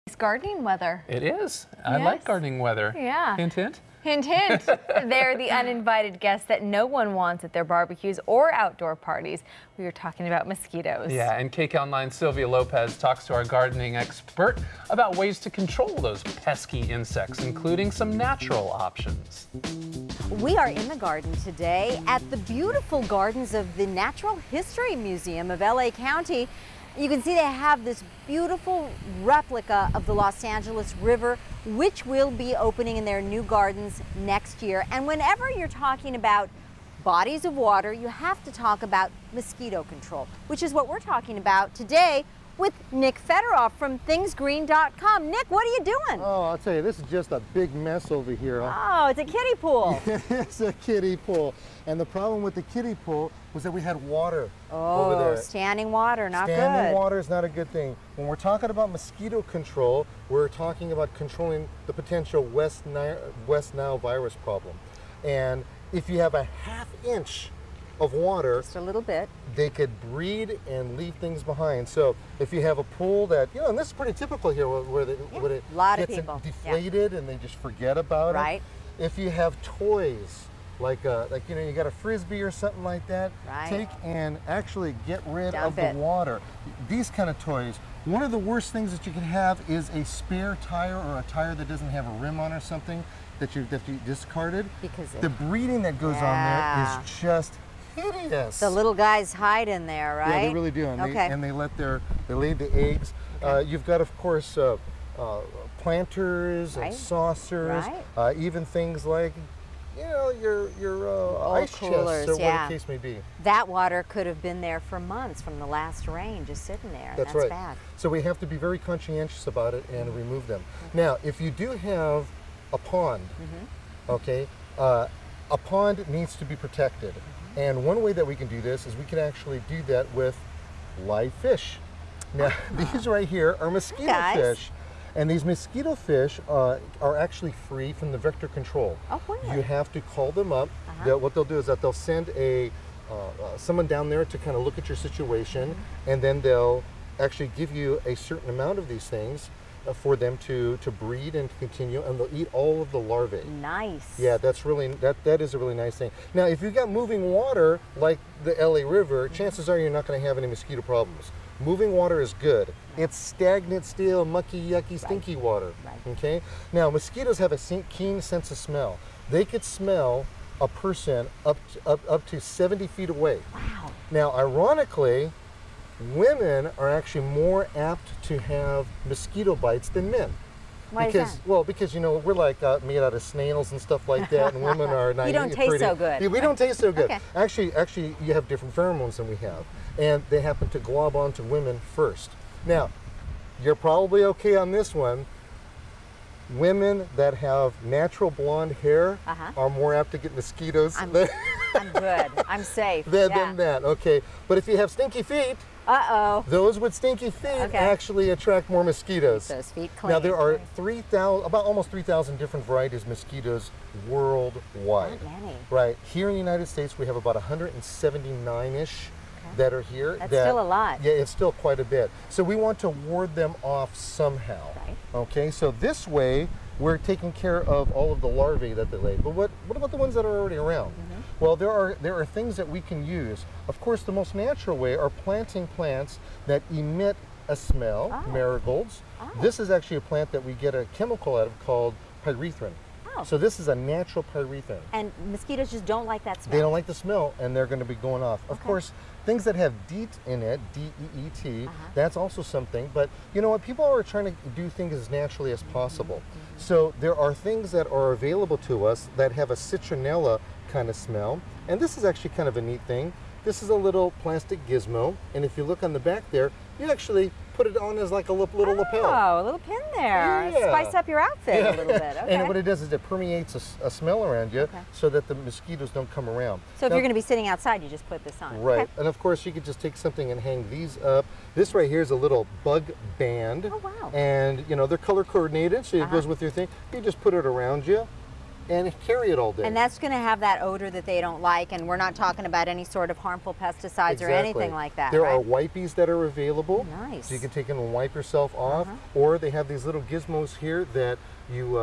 It's gardening weather. It is. I like gardening weather. Yeah. Hint, hint. Hint, hint. They're the uninvited guests that no one wants at their barbecues or outdoor parties. We were talking about mosquitoes. Yeah, and KCAL-9's Sylvia Lopez talks to our gardening expert about ways to control those pesky insects, including some natural options. We are in the garden today at the beautiful gardens of the Natural History Museum of LA County. You can see they have this beautiful replica of the Los Angeles River, which will be opening in their new gardens next year. And whenever you're talking about bodies of water, you have to talk about mosquito control, which is what we're talking about today with Nick Federoff from thingsgreen.com. Nick, what are you doing? Oh, I'll tell you, this is just a big mess over here. Oh, it's a kiddie pool. It's a kiddie pool. And the problem with the kiddie pool was that we had water over there. Standing water, not good. Standing water is not a good thing. When we're talking about mosquito control, we're talking about controlling the potential West Nile virus problem. And if you have a ½ inch of water, just a little bit, they could breed and leave things behind. So if you have a pool that, you know, and this is pretty typical here where it gets deflated and they just forget about it. If you have toys, like you know, you got a Frisbee or something like that, take and actually get rid of the water. These kind of toys, one of the worst things that you can have is a spare tire or a tire that doesn't have a rim on or something that you discarded. Because the breeding that goes on there is just hideous. The little guys hide in there, right? Yeah, they really do. And they lay the eggs. You've got, of course, planters and saucers, even things like, you know, your ice coolers, chests or what the case may be. That water could have been there for months from the last rain, just sitting there. That's right. Bad. So we have to be very conscientious about it and remove them. Now, if you do have a pond, okay, a pond needs to be protected. And one way that we can do this is we can actually do that with live fish. Now, these right here are mosquito fish. And these mosquito fish are actually free from the vector control. Oh, really? You have to call them up. What they'll do is that they'll send someone down there to kind of look at your situation, and then they'll actually give you a certain amount of these things for them to breed and to continue, and they'll eat all of the larvae. Nice. Yeah, that is a really nice thing. Now, if you've got moving water like the LA River, chances are you're not going to have any mosquito problems. Moving water is good. It's stagnant, stale, mucky, yucky, stinky water. Okay. Now, mosquitoes have a keen sense of smell. They could smell a person up to 70 feet away. Wow. Now, ironically, women are actually more apt to have mosquito bites than men. Why is that? Well, because, you know, we're like made out of snails and stuff like that, and women are not. You don't taste so good. Yeah, we don't taste so good. Actually, you have different pheromones than we have, and they happen to glob onto women first. Now, you're probably okay on this one. Women that have natural blonde hair are more apt to get mosquitoes. I'm good. I'm safe. Than that. Okay. But if you have stinky feet, those with stinky feet actually attract more mosquitoes. Those feet clean. Now, there are almost 3,000 different varieties of mosquitoes worldwide. Not many. Right. Here in the United States, we have about 179-ish that are here. That's still a lot. Yeah, it's still quite a bit. So we want to ward them off somehow. Okay, so this way, we're taking care of all of the larvae that they lay. But what about the ones that are already around? Well, there are things that we can use. Of course, the most natural way are planting plants that emit a smell, marigolds. This is actually a plant that we get a chemical out of called pyrethrin. So this is a natural pyrethrin. And mosquitoes just don't like that smell. They don't like the smell, and they're going to be going off. Of course, things that have DEET in it, D-E-E-T, that's also something. But you know what? People are trying to do things as naturally as possible. So there are things that are available to us that have a citronella kind of smell. And this is actually kind of a neat thing. This is a little plastic gizmo, and if you look on the back there, you actually put it on as like a little lapel. Oh, a little pin there. Yeah. Spice up your outfit a little bit. And what it does is it permeates a smell around you so that the mosquitoes don't come around. So if you're going to be sitting outside, you just put this on. Right. And of course, you could just take something and hang these up. This right here is a little bug band. Oh, wow. And, you know, they're color coordinated, so it goes with your thing. You just put it around you. and carry it all day. And that's going to have that odor that they don't like, and we're not talking about any sort of harmful pesticides or anything like that. There are wipies that are available. Nice. So you can take them and wipe yourself off, or they have these little gizmos here that you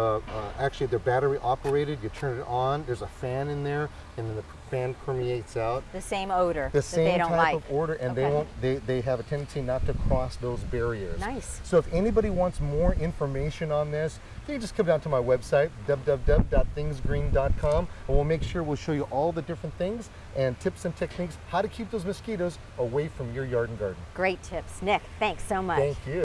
actually, they're battery operated. You turn it on, there's a fan in there, and then the fan permeates out. The same odor the that they don't like. The same type of odor, and they have a tendency not to cross those barriers. Nice. So if anybody wants more information on this, you can just come down to my website, www.thingsgreen.com, and we'll make sure we'll show you all the different things and tips and techniques how to keep those mosquitoes away from your yard and garden. Great tips. Nick, thanks so much. Thank you.